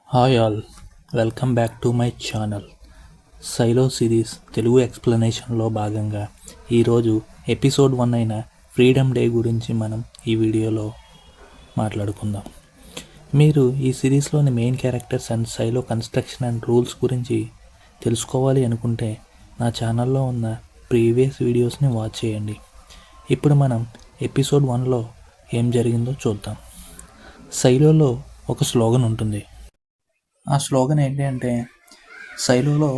Hi all, welcome back to my channel. Silo series Telugu ఎక్స్ప్లెనేషన్లో భాగంగా ఈరోజు ఎపిసోడ్ 1 అయిన ఫ్రీడమ్ డే గురించి మనం ఈ వీడియోలో మాట్లాడుకుందాం. మీరు ఈ సిరీస్లోని main characters and Silo construction and rules గురించి తెలుసుకోవాలి అనుకుంటే నా ఛానల్లో ఉన్న ప్రీవియస్ వీడియోస్ని వాచ్ చేయండి. ఇప్పుడు మనం ఎపిసోడ్ 1లో ఏం జరిగిందో చూద్దాం. సైలోలో ఒక స్లోగన్ ఉంటుంది. ఆ స్లోగన్ ఏంటి అంటే, సైలోలో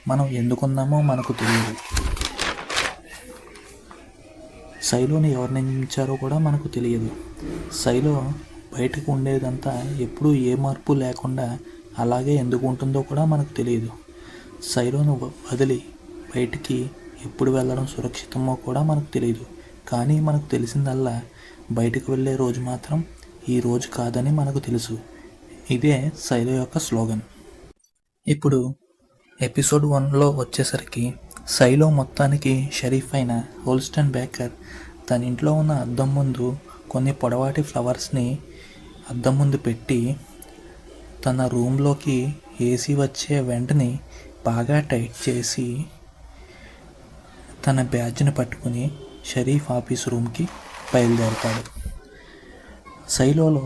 మనం ఎందుకున్నామో మనకు తెలియదు, సైలోని ఎవరు నిర్మించారో కూడా మనకు తెలియదు, సైలో బయటకు ఉండేదంతా ఎప్పుడూ ఏ మార్పు లేకుండా అలాగే ఎందుకు ఉంటుందో కూడా మనకు తెలియదు, సైలోను వదిలి బయటికి ఎప్పుడు వెళ్ళడం సురక్షితమో కూడా మనకు తెలియదు. కానీ మనకు తెలిసిందల్లా బయటకు వెళ్ళే రోజు మాత్రం ఈ రోజు కాదని మనకు తెలుసు. ఇదే సైలో యొక్క స్లోగన్. ఇప్పుడు ఎపిసోడ్ 1లో వచ్చేసరికి సైలో మొత్తానికి షరీఫ్ అయిన హోల్స్టన్ బేకర్ తన ఇంట్లో ఉన్న అద్దం ముందు కొన్ని పొడవాటి ఫ్లవర్స్ని అద్దం ముందు పెట్టి తన రూమ్లోకి ఏసీ వచ్చే వెంటనే బాగా టైట్ చేసి తన బ్యాడ్జ్ని పట్టుకుని షరీఫ్ ఆఫీస్ రూమ్కి బయలుదేరతాడు. సైలోలో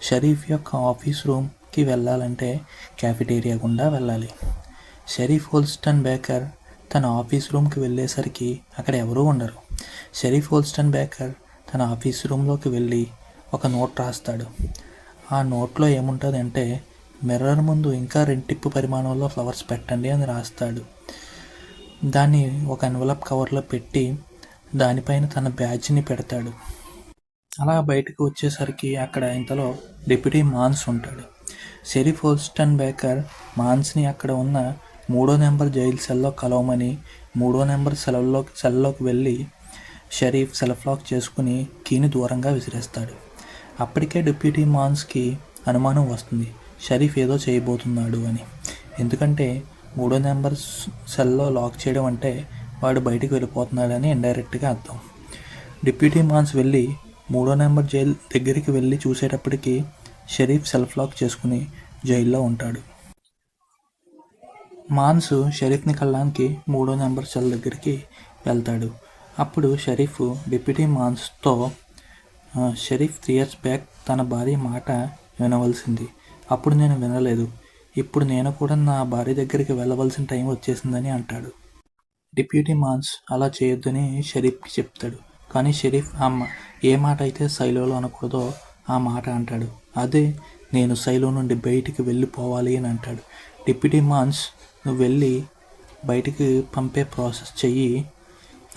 షరీఫ్ యొక్క ఆఫీస్ రూమ్కి వెళ్ళాలంటే క్యాఫిటేరియా గుండా వెళ్ళాలి. షరీఫ్ హోల్స్టన్ బేకర్ తన ఆఫీస్ రూమ్కి వెళ్ళేసరికి అక్కడ ఎవరూ ఉండరు. షరీఫ్ హోల్స్టన్ బేకర్ తన ఆఫీస్ రూమ్లోకి వెళ్ళి ఒక నోట్ రాస్తాడు. ఆ నోట్లో ఏముంటుంది అంటే, మిర్రర్ ముందు ఇంకా రెంటిప్పు పరిమాణంలో ఫ్లవర్స్ పెట్టండి అని రాస్తాడు. దాన్ని ఒక ఎన్వలప్ కవర్లో పెట్టి దానిపైన తన బ్యాడ్జ్ని పెడతాడు. అలా బయటకు వచ్చేసరికి అక్కడ ఇంతలో డిప్యూటీ మాన్స్ ఉంటాడు. షరీఫ్ హోల్స్టన్ బేకర్ మాన్స్ని అక్కడ ఉన్న 3వ నెంబర్ జైలు సెల్లో కలవమని 3వ నెంబర్ సెల్లోకి వెళ్ళి షరీఫ్ సెల్ఫ్ లాక్ చేసుకుని కీని దూరంగా విసిరేస్తాడు. అప్పటికే డిప్యూటీ మాన్స్కి అనుమానం వస్తుంది, షరీఫ్ ఏదో చేయబోతున్నాడు అని. ఎందుకంటే 3వ నెంబర్ సెల్లో లాక్ చేయడం అంటే వాడు బయటికి వెళ్ళిపోతున్నాడని ఇండైరెక్ట్గా అర్థం. డిప్యూటీ మాన్స్ వెళ్ళి 3వ నెంబర్ జైలు దగ్గరికి వెళ్ళి చూసేటప్పటికి షరీఫ్ సెల్ఫ్ లాక్ చేసుకుని జైల్లో ఉంటాడు. మాన్స్ షరీఫ్ని కలడానికి 3వ నెంబర్ సెల్ దగ్గరికి వెళ్తాడు. అప్పుడు షరీఫ్ డిప్యూటీ మాన్స్తో, షరీఫ్ 3 years బ్యాక్ తన భార్య మాట వినవలసింది, అప్పుడు నేను వినలేదు, ఇప్పుడు నేను కూడా నా భార్య దగ్గరికి వెళ్ళవలసిన టైం వచ్చేసిందని అంటాడు. డిప్యూటీ మాన్స్ అలా చేయొద్దని షరీఫ్కి చెప్తాడు. కానీ షరీఫ్ ఏ మాట అయితే సైలోలో అనకూడదో ఆ మాట అంటాడు. అదే, నేను సైలో నుండి బయటికి వెళ్ళిపోవాలి అని అంటాడు. డిప్యూటీ మాన్స్, నువ్వు వెళ్ళి బయటికి పంపే ప్రాసెస్ చెయ్యి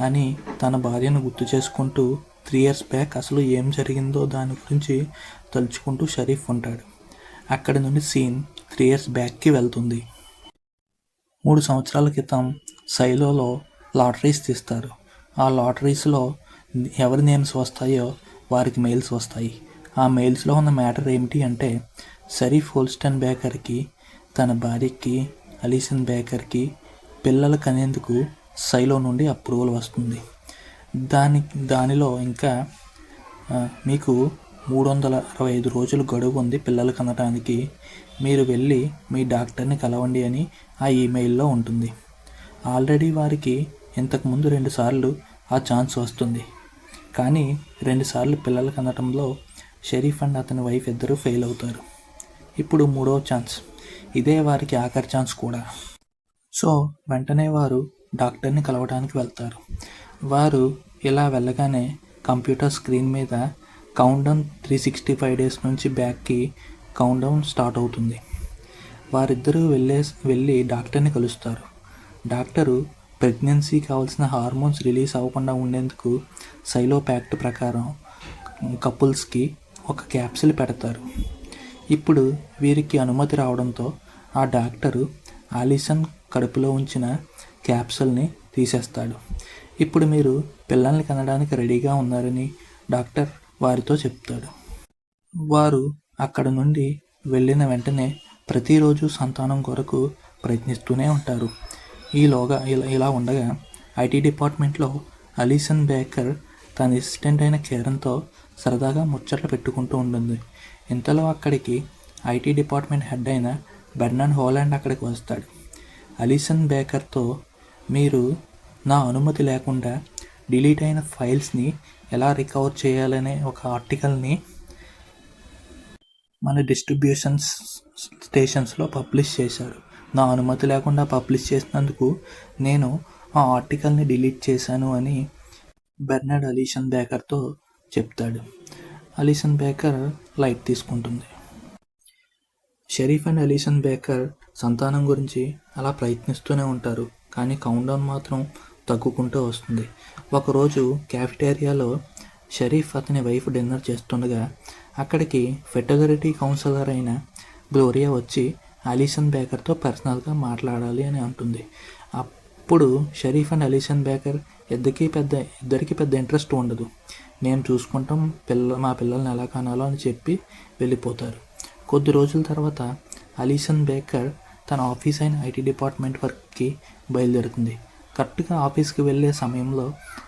అని తన భార్యను గుర్తు చేసుకుంటూ 3 years బ్యాక్ అసలు ఏం జరిగిందో దాని గురించి తలుచుకుంటూ షరీఫ్ ఉంటాడు. అక్కడి నుండి సీన్ 3 years బ్యాక్కి వెళ్తుంది. 3 సంవత్సరాల క్రితం సైలోలో లాటరీస్ తీస్తారు. ఆ లాటరీస్లో ఎవరి నేమ్స్ వస్తాయో వారికి మెయిల్స్ వస్తాయి. ఆ మెయిల్స్లో ఉన్న మ్యాటర్ ఏమిటి అంటే, షరీఫ్ హోల్స్టన్ బేకర్కి, తన భార్యకి అలీసన్ బేకర్కి పిల్లలు కనేందుకు సైలో నుండి అప్రూవల్ వస్తుంది. దానిలో ఇంకా మీకు 365 రోజులు గడువు ఉంది పిల్లలు కనడానికి, మీరు వెళ్ళి మీ డాక్టర్ని కలవండి అని ఆ ఈమెయిల్లో ఉంటుంది. ఆల్రెడీ వారికి ఇంతకుముందు 2 సార్లు ఆ ఛాన్స్ వస్తుంది. కానీ 2 సార్లు పిల్లలు కనడంలో షరీఫ్ అండ్ అతని వైఫ్ ఇద్దరు ఫెయిల్ అవుతారు. ఇప్పుడు 3వ ఛాన్స్, ఇదే వారికి ఆఖరి ఛాన్స్ కూడా. సో వెంటనే వారు డాక్టర్ని కలవడానికి వెళ్తారు. వారు ఇలా వెళ్ళగానే కంప్యూటర్ స్క్రీన్ మీద కౌంట్డౌన్ 365 days నుంచి బ్యాక్కి కౌంట్డౌన్ స్టార్ట్ అవుతుంది. వారిద్దరూ వెళ్ళి డాక్టర్ని కలుస్తారు. డాక్టరు ప్రెగ్నెన్సీ కావాల్సిన హార్మోన్స్ రిలీజ్ అవ్వకుండా ఉండేందుకు సైలో ప్యాక్ట్ ప్రకారం కపుల్స్కి ఒక క్యాప్సిల్ పెడతారు. ఇప్పుడు వీరికి అనుమతి రావడంతో ఆ డాక్టరు ఆలిసన్ కడుపులో ఉంచిన క్యాప్సిల్ని తీసేస్తాడు. ఇప్పుడు మీరు పిల్లల్ని కనడానికి రెడీగా ఉన్నారని డాక్టర్ వారితో చెప్తాడు. వారు అక్కడ నుండి వెళ్ళిన వెంటనే ప్రతిరోజు సంతానం కొరకు ప్రయత్నిస్తూనే ఉంటారు. ఈలోగా ఇలా ఉండగా ఐటీ డిపార్ట్మెంట్లో అలీసన్ బేకర్ తన అసిస్టెంట్ అయిన కేరన్తో సరదాగా ముచ్చట్లు పెట్టుకుంటూ ఉంటుంది. ఇంతలో అక్కడికి ఐటీ డిపార్ట్మెంట్ హెడ్ అయిన బెర్నార్డ్ హాలండ్ అక్కడికి వస్తాడు. అలీసన్ బేకర్తో, మీరు నా అనుమతి లేకుండా డిలీట్ అయిన ఫైల్స్ని ఎలా రికవర్ చేయాలనే ఒక ఆర్టికల్ని మన డిస్ట్రిబ్యూషన్ స్టేషన్స్లో పబ్లిష్ చేశారు. నా అనుమతి లేకుండా పబ్లిష్ చేసినందుకు నేను ఆ ఆర్టికల్ని డిలీట్ చేశాను అని బెర్నార్డ్ అలీసన్ బేకర్తో చెప్తాడు. అలీసన్ బేకర్ లైట్ తీసుకుంటుంది. షరీఫ్ అండ్ అలీసన్ బేకర్ సంతానం గురించి అలా ప్రయత్నిస్తూనే ఉంటారు, కానీ కౌంట్డౌన్ మాత్రం తగ్గుకుంటూ వస్తుంది. ఒకరోజు క్యాఫిటేరియాలో షరీఫ్ అతని వైఫ్ డిన్నర్ చేస్తుండగా అక్కడికి ఫెటర్నిటీ కౌన్సిలర్ అయిన గ్లోరియా వచ్చి అలీసన్ బేకర్తో పర్సనల్గా మాట్లాడాలి అని అంటుంది. అప్పుడు షరీఫ్ అండ్ అలీసన్ బేకర్ ఇద్దరికి పెద్ద ఇంట్రెస్ట్ ఉండదు. నేను చూసుకుంటాం, మా పిల్లల్ని ఎలా కనాలో అని చెప్పి వెళ్ళిపోతారు. కొద్ది రోజుల తర్వాత అలీసన్ బేకర్ తన ఆఫీస్ అయిన ఐటీ డిపార్ట్మెంట్ వర్క్కి బయలుదేరుతుంది. కరెక్ట్గా ఆఫీస్కి వెళ్ళే సమయంలో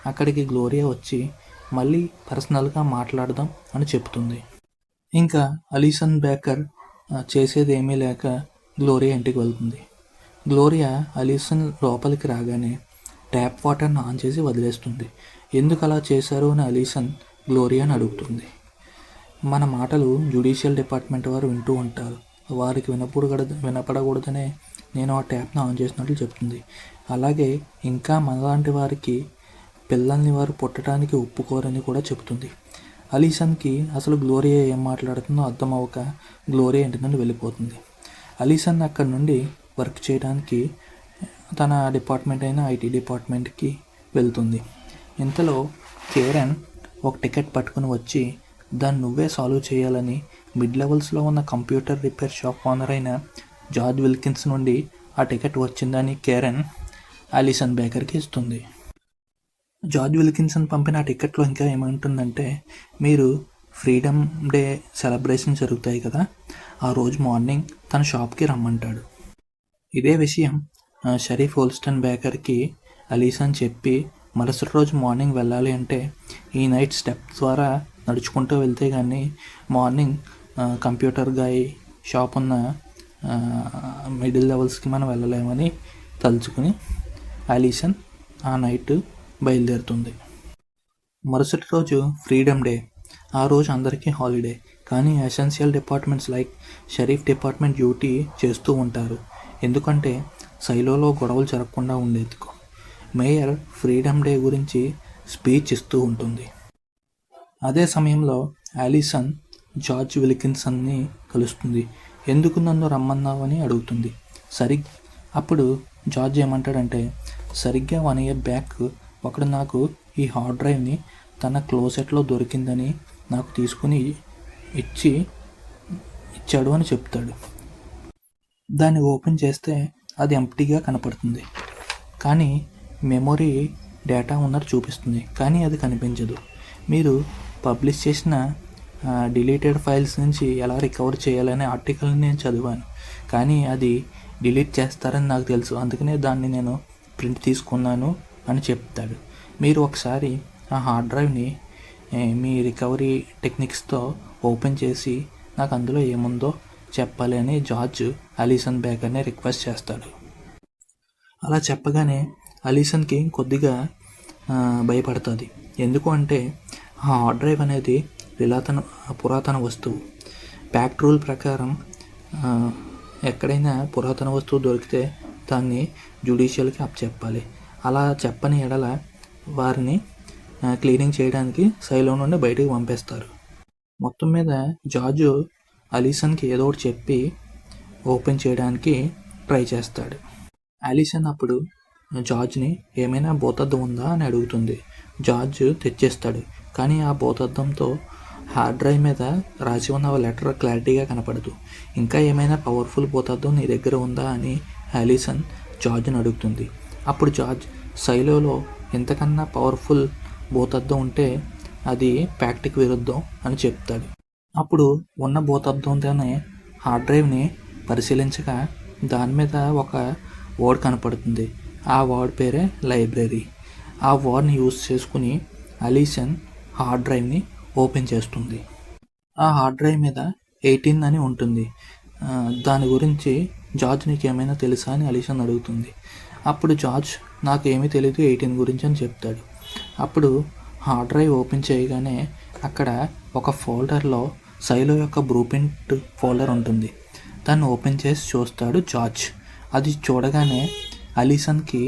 అక్కడికి గ్లోరియా వచ్చి మళ్ళీ పర్సనల్గా మాట్లాడదాం అని చెప్తుంది. ఇంకా అలీసన్ బేకర్ చేసేది ఏమీ లేక గ్లోరియా ఇంటికి వెళ్తుంది. గ్లోరియా అలీసన్ లోపలికి రాగానే ట్యాప్ వాటర్ని ఆన్ చేసి వదిలేస్తుంది. ఎందుకు అలా చేశారు అని అలీసన్ గ్లోరియాని అడుగుతుంది. మన మాటలు జ్యుడిషియల్ డిపార్ట్మెంట్ వారు వింటూ ఉంటారు, వారికి వినపడకూడదనే నేను ఆ ట్యాప్ను ఆన్ చేసినట్లు చెప్తుంది. అలాగే ఇంకా మనలాంటి వారికి పిల్లల్ని వారు పుట్టడానికి ఒప్పుకోరని కూడా చెబుతుంది. అలీసన్కి అసలు గ్లోరియా ఏం మాట్లాడుతుందో అర్థం అవ్వక గ్లోరియా ఇంటి నుండి వెళ్ళిపోతుంది. అలీసన్ అక్కడి నుండి వర్క్ చేయడానికి తన డిపార్ట్మెంట్ అయిన ఐటీ డిపార్ట్మెంట్కి వెళ్తుంది. ఇంతలో కేరన్ ఒక టికెట్ పట్టుకుని వచ్చి దాన్ని నువ్వే సాల్వ్ చేయాలని మిడ్ లెవెల్స్లో ఉన్న కంప్యూటర్ రిపేర్ షాప్ ఓనర్ అయిన జార్జ్ విల్కిన్స్ నుండి ఆ టికెట్ వచ్చిందని కేరన్ అలీసన్ బేకర్కి ఇస్తుంది. జార్జ్ విల్కిన్సన్ పంపిన ఆ టికెట్లో ఇంకా ఏమంటుందంటే, మీరు ఫ్రీడమ్ డే సెలబ్రేషన్ జరుగుతాయి కదా, ఆ రోజు మార్నింగ్ తన షాప్కి రమ్మంటాడు. ఇదే విషయం షరీఫ్ హోల్స్టన్ బేకర్కి అలీసన్ చెప్పి మరుసటి రోజు మార్నింగ్ వెళ్ళాలి అంటే ఈ నైట్ స్టెప్ ద్వారా నడుచుకుంటూ వెళ్తే కానీ మార్నింగ్ కంప్యూటర్ గాయ్ షాప్ ఉన్న మిడిల్ లెవెల్స్కి మనం వెళ్ళలేమని తలుచుకుని అలీసన్ ఆ నైట్ బయలుదేరుతుంది. మరుసటి రోజు ఫ్రీడమ్ డే. ఆ రోజు అందరికీ హాలిడే, కానీ essential departments like Sharif department duty చేస్తూ ఉంటారు, ఎందుకంటే సైలోలో గొడవలు జరగకుండా ఉండేందుకు. మేయర్ ఫ్రీడమ్ డే గురించి స్పీచ్ ఇస్తూ ఉంటుంది. అదే సమయంలో అలీసన్ జార్జ్ విల్కిన్సన్ని కలుస్తుంది. ఎందుకు నన్ను రమ్మన్నావని అడుగుతుంది. అప్పుడు జార్జ్ ఏమంటాడంటే, సరిగ్గా 1 year బ్యాక్ ఒకడు నాకు ఈ హార్డ్ డ్రైవ్ని తన క్లోసెట్లో దొరికిందని నాకు తీసుకుని ఇచ్చాడు అని చెప్తాడు. దాన్ని ఓపెన్ చేస్తే అది ఎంప్టీగా కనపడుతుంది, కానీ మెమొరీ డేటా ఉన్నట్టు చూపిస్తుంది, కానీ అది కనిపించదు. మీరు పబ్లిష్ చేసిన డిలీటెడ్ ఫైల్స్ నుంచి ఎలా రికవర్ చేయాలనే ఆర్టికల్ని నేను చదివాను, కానీ అది డిలీట్ చేస్తారని నాకు తెలుసు, అందుకనే దాన్ని నేను ప్రింట్ తీసుకున్నాను అని చెప్తాడు. మీరు ఒకసారి ఆ హార్డ్ డ్రైవ్ని మీ రికవరీ టెక్నిక్స్తో ఓపెన్ చేసి నాకు అందులో ఏముందో చెప్పాలి అని జార్జ్ అలీసన్ బేకర్ని రిక్వెస్ట్ చేస్తాడు. అలా చెప్పగానే అలీసన్కి కొద్దిగా భయపడుతుంది. ఎందుకు అంటే ఆ హార్డ్ డ్రైవ్ అనేది పురాతన వస్తువు. ప్యాక్ట్ రూల్ ప్రకారం ఎక్కడైనా పురాతన వస్తువు దొరికితే దాన్ని జ్యుడిషియల్కి అప్పచెప్పాలి. అలా చెప్పని ఎడల వారిని క్లీనింగ్ చేయడానికి సైలో నుండి బయటకు పంపేస్తారు. మొత్తం మీద జార్జ్ అలీసన్కి ఏదో ఒకటి చెప్పి ఓపెన్ చేయడానికి ట్రై చేస్తాడు. అలీసన్ అప్పుడు జార్జ్ని ఏమైనా భూతద్దం ఉందా అని అడుగుతుంది. జార్జ్ తెచ్చేస్తాడు, కానీ ఆ భూతద్దంతో హార్డ్ డ్రైవ్ మీద రాసి ఉన్న లెటర్ క్లారిటీగా కనపడదు. ఇంకా ఏమైనా పవర్ఫుల్ భూతద్దం నీ దగ్గర ఉందా అని అలీసన్ జార్జ్ని అడుగుతుంది. అప్పుడు జార్జ్ సైలోలో ఎంతకన్నా పవర్ఫుల్ భూతద్దం ఉంటే అది ప్యాక్ట్కి విరుద్ధం అని చెప్తాడు. అప్పుడు ఉన్న భూతద్దంతోనే హార్డ్ డ్రైవ్ని పరిశీలించగా దాని మీద ఒక వర్డ్ కనపడుతుంది. ఆ వర్డ్ పేరే లైబ్రరీ. ఆ వర్డ్ని యూజ్ చేసుకుని అలీసన్ హార్డ్ డ్రైవ్ని ఓపెన్ చేస్తుంది. ఆ హార్డ్ డ్రైవ్ మీద 18 అని ఉంటుంది. దాని గురించి జార్జ్ నీకేమైనా తెలుసా అని అలీషన్ అడుగుతుంది. అప్పుడు జార్జ్ నాకేమీ తెలీదు 18 గురించి అని చెప్తాడు. అప్పుడు హార్డ్ డ్రైవ్ ఓపెన్ చేయగానే అక్కడ ఒక ఫోల్డర్లో సైలో యొక్క బ్లూ ప్రింట్ ఫోల్డర్ ఉంటుంది. దాన్ని ఓపెన్ చేసి చూస్తాడు జార్జ్. అది చూడగానే అలీసన్కి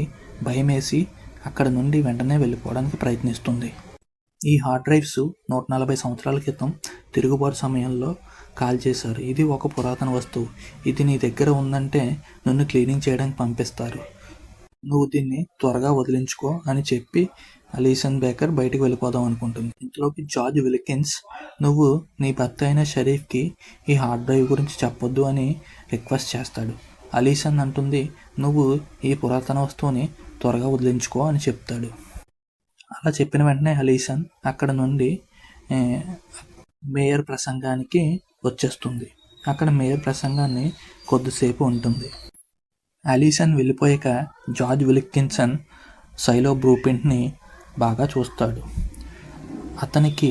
భయమేసి అక్కడ నుండి వెంటనే వెళ్ళిపోవడానికి ప్రయత్నిస్తుంది. ఈ హార్డ్ డ్రైవ్స్ 140 సంవత్సరాల క్రితం తిరుగుబాటు సమయంలో కాల్చేశారు. ఇది ఒక పురాతన వస్తువు. ఇది నీ దగ్గర ఉందంటే నిన్ను క్లీనింగ్ చేయడానికి పంపిస్తారు. నువ్వు దీన్ని త్వరగా వదిలించుకో అని చెప్పి అలీసన్ బేకర్ బయటికి వెళ్ళిపోదాం అనుకుంటుంది. ఇంతలోకి జార్జ్ విల్కిన్స్ నువ్వు నీ భర్త అయిన షరీఫ్కి ఈ హార్డ్ డ్రైవ్ గురించి చెప్పొద్దు అని రిక్వెస్ట్ చేస్తాడు. అలీసన్ అంటుంది నువ్వు ఈ పురాతన వస్తువుని త్వరగా వదిలించుకో అని చెప్తాడు. అలా చెప్పిన వెంటనే అలీసన్ అక్కడ నుండి మేయర్ ప్రసంగానికి వచ్చేస్తుంది. అక్కడ మేయర్ ప్రసంగాన్ని కొద్దిసేపు ఉంటుంది. అలీసన్ వెళ్ళిపోయాక జార్జ్ విల్కిన్సన్ సైలో బ్లూ ప్రింట్ని బాగా చూస్తాడు. అతనికి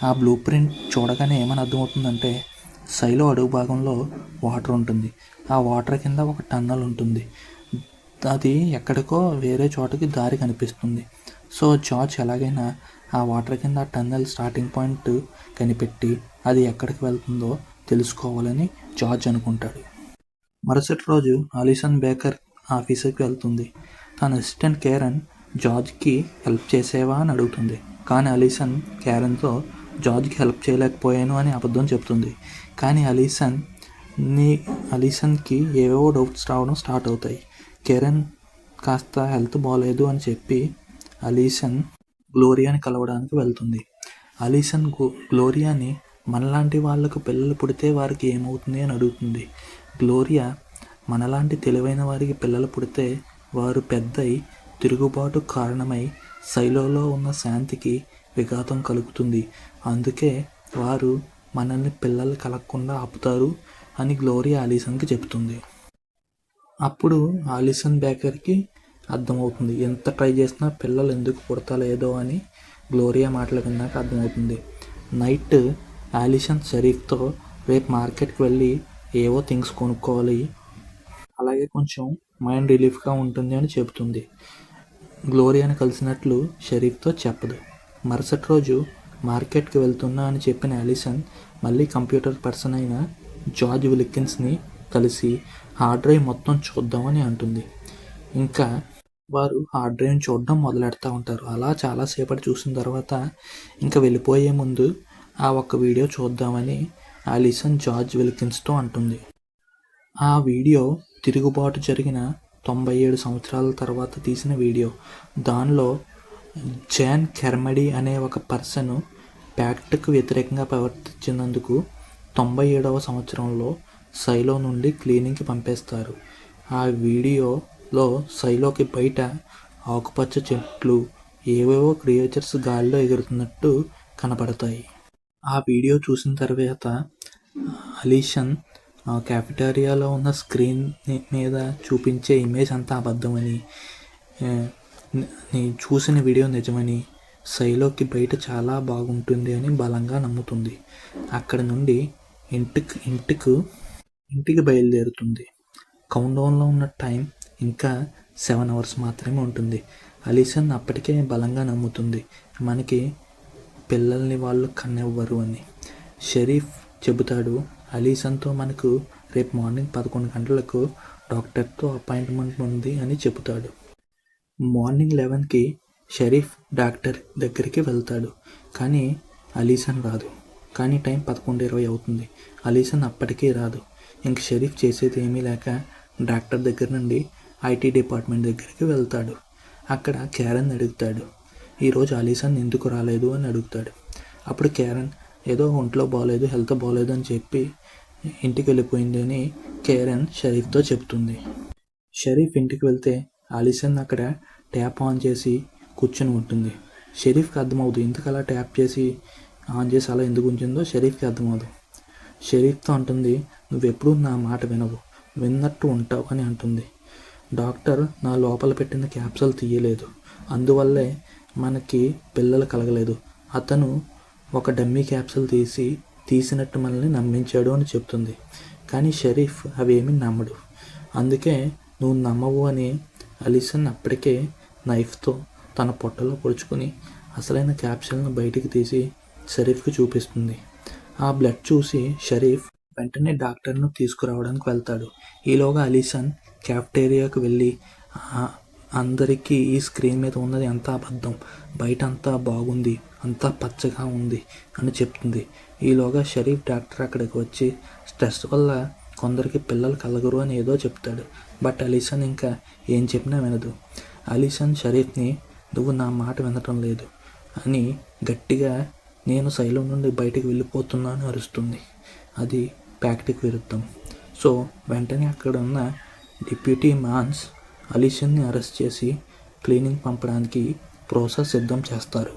ఆ బ్లూ ప్రింట్ చూడగానే ఏమని అర్థమవుతుందంటే సైలో అడుగు భాగంలో వాటర్ ఉంటుంది. ఆ వాటర్ కింద ఒక టన్నల్ ఉంటుంది. అది ఎక్కడికో వేరే చోటకి దారి కనిపిస్తుంది. సో జార్జ్ ఎలాగైనా ఆ వాటర్ కింద టన్నెల్ స్టార్టింగ్ పాయింట్ కనిపెట్టి అది ఎక్కడికి వెళ్తుందో తెలుసుకోవాలని జార్జ్ అనుకుంటాడు. మరుసటి రోజు అలీసన్ బేకర్ ఆఫీసుకి వెళ్తుంది. తన అసిస్టెంట్ కేరన్ జార్జ్కి హెల్ప్ చేసేవా అని అడుగుతుంది. కానీ అలీసన్ కేరన్తో జార్జ్కి హెల్ప్ చేయలేకపోయాను అని అబద్ధం చెప్తుంది. కానీ అలీసన్కి ఏవేవో డౌట్స్ రావడం స్టార్ట్ అవుతాయి. కేరన్ కాస్త హెల్త్ బాగోలేదు అని చెప్పి అలీసన్ గ్లోరియాని కలవడానికి వెళ్తుంది. అలీసన్ గ్లోరియాని మనలాంటి వాళ్ళకు పిల్లలు పుడితే వారికి ఏమవుతుంది అని అడుగుతుంది. గ్లోరియా మనలాంటి తెలివైన వారికి పిల్లలు పుడితే వారు పెద్దయి తిరుగుబాటు కారణమై సైలోలో ఉన్న శాంతికి విఘాతం కలుగుతుంది. అందుకే వారు మనల్ని పిల్లలు కలగకుండా ఆపుతారు అని గ్లోరియా అలీసన్కి చెప్తుంది. అప్పుడు అలీసన్ బేకర్కి అర్థమవుతుంది ఎంత ట్రై చేసినా పిల్లలు ఎందుకు పుడతలేదో అని గ్లోరియా మాటలు విన్నాక అర్థమవుతుంది. నైట్ అలీసన్ షరీఫ్తో రేపు మార్కెట్కి వెళ్ళి ఏవో థింగ్స్ కొనుక్కోవాలి, అలాగే కొంచెం మైండ్ రిలీఫ్గా ఉంటుంది అని చెబుతుంది. గ్లోరియాని కలిసినట్లు షరీఫ్తో చెప్పదు. మరుసటి రోజు మార్కెట్కి వెళ్తున్నా అని చెప్పిన అలీసన్ మళ్ళీ కంప్యూటర్ పర్సన్ అయిన జార్జ్ విల్కిన్స్ని కలిసి హార్డ్ డ్రైవ్ మొత్తం చూద్దామని అంటుంది. ఇంకా వారు హార్డ్ డ్రైవ్ని చూడడం మొదలెడతా ఉంటారు. అలా చాలాసేపటి చూసిన తర్వాత ఇంకా వెళ్ళిపోయే ముందు ఆ ఒక్క వీడియో చూద్దామని అలీసన్ జార్జ్ విల్కిన్స్తో అంటుంది. ఆ వీడియో తిరుగుబాటు జరిగిన 97 సంవత్సరాల తర్వాత తీసిన వీడియో. దానిలో జాన్ కెర్మడీ అనే ఒక పర్సన్ ప్యాక్ట్కు వ్యతిరేకంగా ప్రవర్తించినందుకు 97వ సంవత్సరంలో సైలో నుండి క్లీనింగ్కి పంపేస్తారు. ఆ వీడియోలో సైలోకి బయట ఆకుపచ్చ చెట్లు, ఏవేవో క్రియేచర్స్ గాలిలో ఎగురుతున్నట్టు కనపడతాయి. ఆ వీడియో చూసిన తర్వాత అలీసన్ క్యాఫెటేరియాలో ఉన్న స్క్రీన్ మీద చూపించే ఇమేజ్ అంతా అబద్ధమని, నేను చూసిన వీడియో నిజమని, సైలోకి బయట చాలా బాగుంటుంది అని బలంగా నమ్ముతుంది. అక్కడ నుండి ఇంటికి బయలుదేరుతుంది. కౌంట్డౌన్లో ఉన్న టైం ఇంకా 7 hours మాత్రమే ఉంటుంది. అలీసన్ అప్పటికే బలంగా నమ్ముతుంది మనకి పిల్లల్ని వాళ్ళు కన్నెవ్వరు అని. షరీఫ్ చెబుతాడు అలీసన్తో మనకు రేపు మార్నింగ్ 11 గంటలకు డాక్టర్తో అపాయింట్మెంట్ ఉంది అని చెబుతాడు. మార్నింగ్ 11కి షరీఫ్ డాక్టర్ దగ్గరికి వెళ్తాడు. కానీ అలీసన్ రాదు. కానీ టైం 11:20 అవుతుంది. అలీసన్ అప్పటికీ రాదు. ఇంక షరీఫ్ చేసేది ఏమీ లేక డాక్టర్ దగ్గర నుండి ఐటీ డిపార్ట్మెంట్ దగ్గరికి వెళ్తాడు. అక్కడ కేరన్ అడుగుతాడు ఈరోజు అలీసన్ ఎందుకు రాలేదు అని అడుగుతాడు. అప్పుడు కేరన్ ఏదో ఒంట్లో బాగోలేదు, హెల్త్ బాగోలేదు అని చెప్పి ఇంటికి వెళ్ళిపోయింది అని కేరన్ షరీఫ్తో చెప్తుంది. షరీఫ్ ఇంటికి వెళ్తే అలీసన్ అక్కడ ట్యాప్ ఆన్ చేసి కూర్చొని ఉంటుంది. షరీఫ్కి అర్థమవుతుంది ఎందుకు అలా ట్యాప్ చేసి ఆన్ చేసి అలా ఎందుకు ఉంచిందో షరీఫ్కి అర్థమవుతుంది. షరీఫ్తో అంటుంది నువ్వెప్పుడూ నా మాట వినవు, విన్నట్టు ఉంటావు అని అంటుంది. డాక్టర్ నా లోపల పెట్టిన క్యాప్సూల్ తీయలేదు, అందువల్లే మనకి పిల్లలు కలగలేదు. అతను ఒక డమ్మీ క్యాప్సూల్ తీసి తీసినట్టు మనల్ని నమ్మించాడు అని చెప్తుంది. కానీ షరీఫ్ అవేమీ నమ్మడు. అందుకే నువ్వు నమ్మవు అని అలీసన్ అప్పటికే నైఫ్తో తన పొట్టలో పొడుచుకుని అసలైన క్యాప్సూల్ను బయటికి తీసి షరీఫ్కి చూపిస్తుంది. ఆ బ్లడ్ చూసి షరీఫ్ వెంటనే డాక్టర్ను తీసుకురావడానికి వెళ్తాడు. ఈలోగా అలీసన్ క్యాఫ్టేరియాకు వెళ్ళి అందరికీ ఈ స్క్రీన్ మీద ఉన్నది అంతా అబద్ధం, బయట అంతా బాగుంది, అంతా పచ్చగా ఉంది అని చెప్తుంది. ఈలోగా షరీఫ్ డాక్టర్ అక్కడికి వచ్చి స్ట్రెస్ వల్ల కొందరికి పిల్లలు కలగరు అని ఏదో చెప్తాడు. బట్ అలీసన్ ఇంకా ఏం చెప్పినా వినదు. అలీసన్ షరీఫ్ని నువ్వు నా మాట వినటం లేదు అని గట్టిగా నేను శైలం నుండి బయటకు వెళ్ళిపోతున్నాను అరుస్తుంది. అది ప్యాక్ట్కి విరుద్ధం. సో వెంటనే అక్కడ ఉన్న డిప్యూటీ మాన్స్ అలీసన్ని అరెస్ట్ చేసి క్లీనింగ్ పంపడానికి ప్రాసెస్ సిద్ధం చేస్తారు.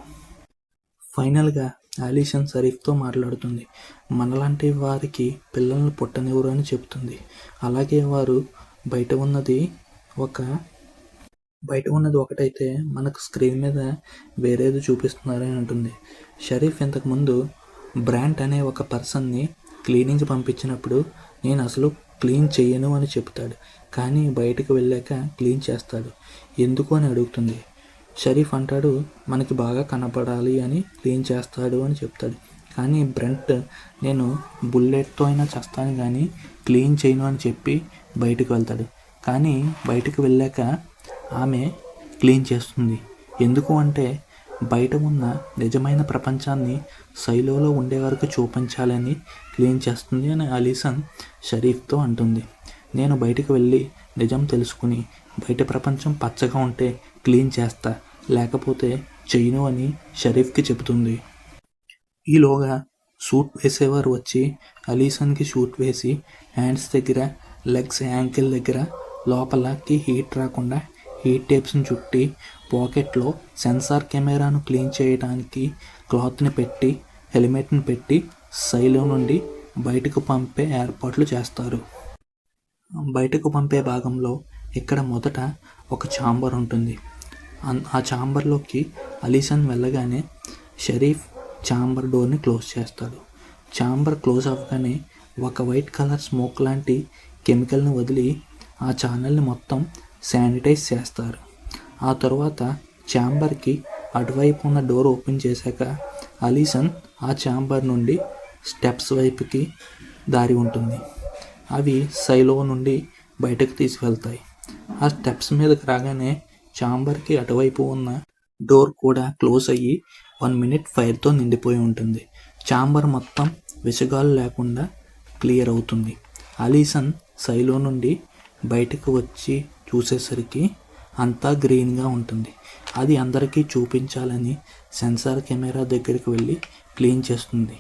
ఫైనల్గా అలీసన్ షరీఫ్తో మాట్లాడుతుంది. మనలాంటి వారికి పిల్లల్ని పుట్టనివ్వరు అని చెప్తుంది. అలాగే వారు బయట ఉన్నది ఒకటైతే మనకు స్క్రీన్ మీద వేరేది చూపిస్తున్నారని అంటుంది. షరీఫ్ ఇంతకుముందు బ్రాంట్ అనే ఒక పర్సన్ని క్లీనింగ్కి పంపించినప్పుడు నేను అసలు క్లీన్ చేయను అని చెప్తాడు. కానీ బయటకు వెళ్ళాక క్లీన్ చేస్తాడు. ఎందుకు అని అడుగుతుంది. షరీఫ్ అంటాడు మనకి బాగా కనపడాలి అని క్లీన్ చేస్తాడు అని చెప్తాడు. కానీ బ్రెంట్ నేను బుల్లెట్తో అయినా చేస్తాను కానీ క్లీన్ చేయను అని చెప్పి బయటకు వెళ్తాడు. కానీ బయటకు వెళ్ళాక ఆమె క్లీన్ చేస్తుంది. ఎందుకు అంటే బయట ఉన్న నిజమైన ప్రపంచాన్ని శైలోలో ఉండే వరకు చూపించాలని క్లీన్ చేస్తుంది అని అలీసన్ షరీఫ్తో అంటుంది. నేను బయటకు వెళ్ళి నిజం తెలుసుకుని బయట ప్రపంచం పచ్చగా ఉంటే క్లీన్ చేస్తా, లేకపోతే చెయ్యను అని షరీఫ్కి చెబుతుంది. ఈలోగా సూట్ వేసేవారు వచ్చి అలీసన్కి షూట్ వేసి హ్యాండ్స్ దగ్గర, లెగ్స్, యాంకిల్ దగ్గర లోపలకి హీట్ రాకుండా హీట్ టేప్స్ని చుట్టి పాకెట్లో సెన్సార్ కెమెరాను క్లీన్ చేయడానికి క్లాత్ని పెట్టి హెల్మెట్ని పెట్టి శైలం నుండి బయటకు పంపే ఏర్పాట్లు చేస్తారు. బయటకు పంపే భాగంలో ఇక్కడ మొదట ఒక ఛాంబర్ ఉంటుంది. ఆ ఛాంబర్లోకి అలీసన్ వెళ్ళగానే షరీఫ్ ఛాంబర్ డోర్ని క్లోజ్ చేస్తాడు. ఛాంబర్ క్లోజ్ అవ్వగానే ఒక వైట్ కలర్ స్మోక్ లాంటి కెమికల్ని వదిలి ఆ ఛానల్ని మొత్తం శానిటైజ్ చేస్తారు. ఆ తర్వాత ఛాంబర్కి అటువైపు ఉన్న డోర్ ఓపెన్ చేశాక అలీసన్ ఆ ఛాంబర్ నుండి స్టెప్స్ వైపుకి దారి ఉంటుంది. అవి శైలో నుండి బయటకు తీసుకెళ్తాయి. ఆ స్టెప్స్ మీదకి రాగానే ఛాంబర్కి అటువైపు ఉన్న డోర్ కూడా క్లోజ్ అయ్యి 1 minute ఫైర్తో నిండిపోయి ఉంటుంది. ఛాంబర్ మొత్తం విషగాలు లేకుండా క్లియర్ అవుతుంది. అలీసన్ శైలో నుండి బయటకు వచ్చి చూసేసరికి అంతా గ్రీన్గా ఉంటుంది. అది అందరికీ చూపించాలని సెన్సార్ కెమెరా దగ్గరికి వెళ్ళి క్లీన్ చేస్తుంది.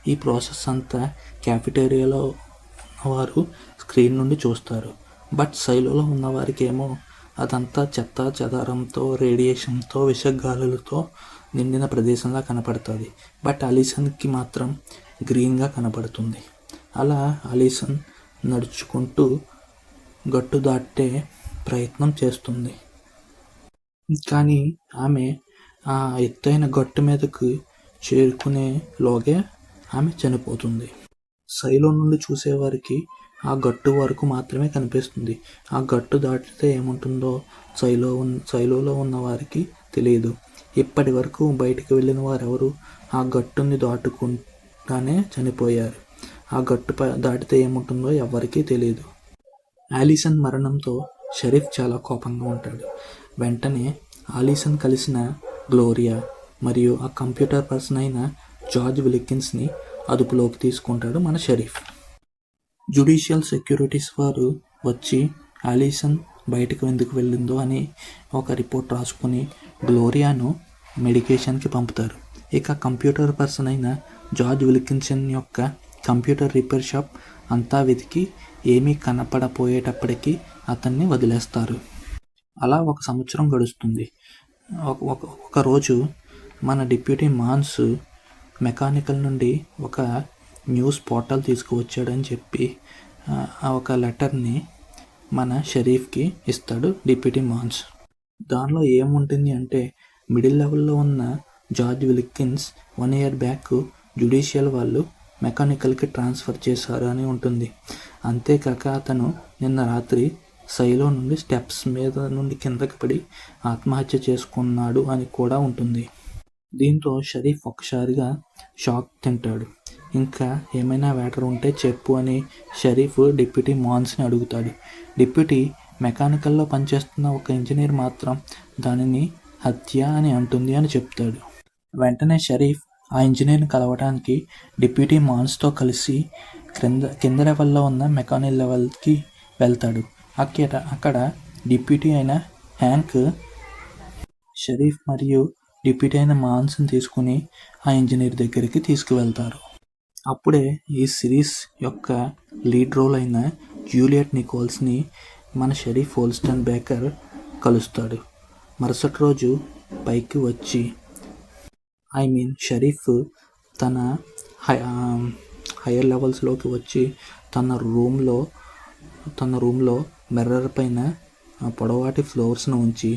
ఈ ప్రాసెస్ అంతా క్యాఫెటేరియాలో ఉన్నవారు స్క్రీన్ నుండి చూస్తారు. బట్ శైలోలో ఉన్నవారికేమో అదంతా చెత్త చెదారంతో, రేడియేషన్తో, విషగాలులతో నిండిన ప్రదేశంలా కనపడుతుంది. బట్ అలీసన్కి మాత్రం గ్రీన్గా కనపడుతుంది. అలా అలీసన్ నడుచుకుంటూ గట్టు దాటే ప్రయత్నం చేస్తుంది. కానీ ఆమె ఆ ఎత్తైన గట్టు మీదకు చేరుకునేలోగే ఆమె చనిపోతుంది. శైలో నుండి చూసేవారికి ఆ గట్టు వరకు మాత్రమే కనిపిస్తుంది. ఆ గట్టు దాటితే ఏముంటుందో శైలోలో ఉన్న వారికి తెలియదు. ఇప్పటి వరకు బయటికి వెళ్ళిన వారెవరు ఆ గట్టుని దాటుకుంటానే చనిపోయారు. ఆ గట్టు దాటితే ఏముంటుందో ఎవరికీ తెలియదు. అలీసన్ మరణంతో షరీఫ్ చాలా కోపంగా ఉంటాడు. వెంటనే అలీసన్ కలిసిన గ్లోరియా మరియు ఆ కంప్యూటర్ పర్సన్ అయిన జార్జ్ విల్కిన్స్ని అదుపులోకి తీసుకుంటాడు మన షరీఫ్. జ్యుడిషియల్ సెక్యూరిటీస్ వారు వచ్చి అలీసన్ బయటకు ఎందుకు వెళ్ళిందో అని ఒక రిపోర్ట్ రాసుకుని గ్లోరియాను మెడికేషన్కి పంపుతారు. ఇక కంప్యూటర్ పర్సన్ అయిన జార్జ్ విల్కిన్సన్ యొక్క కంప్యూటర్ రిపేర్ షాప్ అంతా వెతికి ఏమీ కనపడపోయేటప్పటికీ అతన్ని వదిలేస్తారు. అలా 1 సంవత్సరం గడుస్తుంది. ఒకరోజు మన డిప్యూటీ మాన్స్ మెకానికల్ నుండి ఒక న్యూస్ పోర్టల్ తీసుకువచ్చాడని చెప్పి ఒక లెటర్ని మన షరీఫ్కి ఇస్తాడు డిప్యూటీ మాన్స్. దానిలో ఏముంటుంది అంటే మిడిల్ లెవెల్లో ఉన్న George Wilkins 1 year back judicial వాళ్ళు మెకానికల్కి ట్రాన్స్ఫర్ చేశారు అని ఉంటుంది. అంతేకాక అతను నిన్న రాత్రి సైలో నుండి స్టెప్స్ మీద నుండి కిందకి పడి ఆత్మహత్య చేసుకున్నాడు అని కూడా ఉంటుంది. దీంతో షరీఫ్ ఒక్కసారిగా షాక్ తింటాడు. ఇంకా ఏమైనా మ్యాటర్ ఉంటే చెప్పు అని షరీఫ్ డిప్యూటీ మాన్స్ని అడుగుతాడు. డిప్యూటీ మెకానికల్లో పనిచేస్తున్న ఒక ఇంజనీర్ మాత్రం దానిని హత్య అని అంటుంది అని చెప్తాడు. వెంటనే షరీఫ్ ఆ ఇంజనీర్ని కలవడానికి డిప్యూటీ మాన్స్తో కలిసి కింద లెవెల్లో ఉన్న మెకానిక్ లెవెల్కి వెళ్తాడు. అక్కడ డిప్యూటీ అయిన హ్యాంక్ షరీఫ్ మరియు డిప్యూటీ అయిన మాన్స్ని తీసుకుని ఆ ఇంజనీర్ దగ్గరికి తీసుకువెళ్తారు. అప్పుడే ఈ సిరీస్ యొక్క లీడ్ రోల్ అయిన జూలియట్ నికోల్స్ని మన షరీఫ్ హోల్స్టన్ బేకర్ కలుస్తాడు. మరుసటి రోజు పైకి వచ్చి షరీఫ్ తన హైయర్ లెవెల్స్లోకి వచ్చి తన రూమ్లో మిర్రర్ పైన పొడవాటి ఫ్లోర్స్ను ఉంచి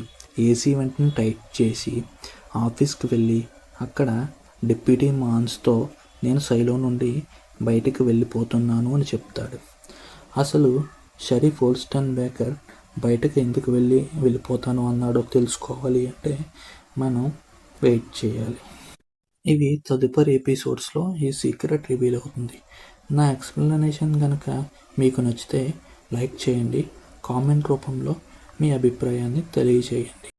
ఏసీ వెంటనే టైట్ చేసి ఆఫీస్కి వెళ్ళి అక్కడ డిప్యూటీ మాన్స్తో నేను సైలో నుండి బయటికి వెళ్ళిపోతున్నాను అని చెప్తాడు. అసలు షరీఫ్ హోల్స్టన్ బేకర్ బయటకు ఎందుకు వెళ్ళిపోతాను అన్నాడో తెలుసుకోవాలి అంటే మనం వెయిట్ చేయాలి. ఇవి తదుపరి ఎపిసోడ్స్లో ఈ సీక్రెట్ రివీల్ అవుతుంది. నా ఎక్స్ప్లెనేషన్ కనుక మీకు నచ్చితే లైక్ చేయండి, కామెంట్ రూపంలో మీ అభిప్రాయాన్ని తెలియజేయండి.